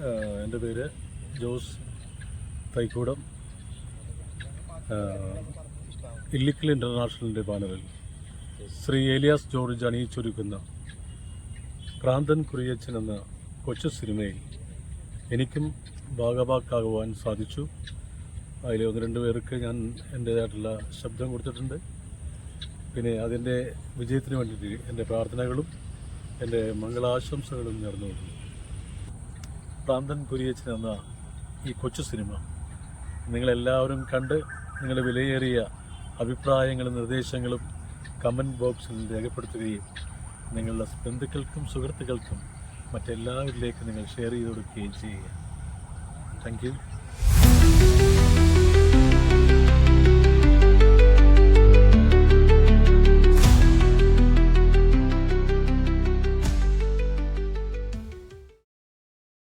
എൻ്റെ പേര് ജോസ് തൈക്കൂടം. ഇല്ലിക്കൽ ഇൻ്റർനാഷണലിൻ്റെ ബാനറിൽ ശ്രീ ഏലിയാസ് ജോർജ് അണിയിച്ചൊരുക്കുന്ന ഭ്രാന്തൻ കുറിയച്ചൻ എന്ന കൊച്ചു സിനിമയിൽ എനിക്കും ഭാഗഭാക്കാകുവാൻ സാധിച്ചു. അതിൽ 1-2 പേർക്ക് ഞാൻ എൻ്റേതായിട്ടുള്ള ശബ്ദം കൊടുത്തിട്ടുണ്ട്. പിന്നെ അതിൻ്റെ വിജയത്തിന് വേണ്ടിയിട്ട് എൻ്റെ പ്രാർത്ഥനകളും എൻ്റെ മംഗളാശംസകളും നേർന്നുകൊള്ളുന്നു. ഭ്രാന്തൻ കുരിയച്ചൻ എന്ന ഈ കൊച്ചു സിനിമ നിങ്ങളെല്ലാവരും കണ്ട് നിങ്ങളുടെ വിലയേറിയ അഭിപ്രായങ്ങളും നിർദ്ദേശങ്ങളും കമൻറ്റ് ബോക്സിൽ രേഖപ്പെടുത്തുകയും നിങ്ങളുടെ ബന്ധുക്കൾക്കും സുഹൃത്തുക്കൾക്കും മറ്റെല്ലാവരിലേക്കും നിങ്ങൾ ഷെയർ ചെയ്ത് കൊടുക്കുകയും ചെയ്യുക. Thank you.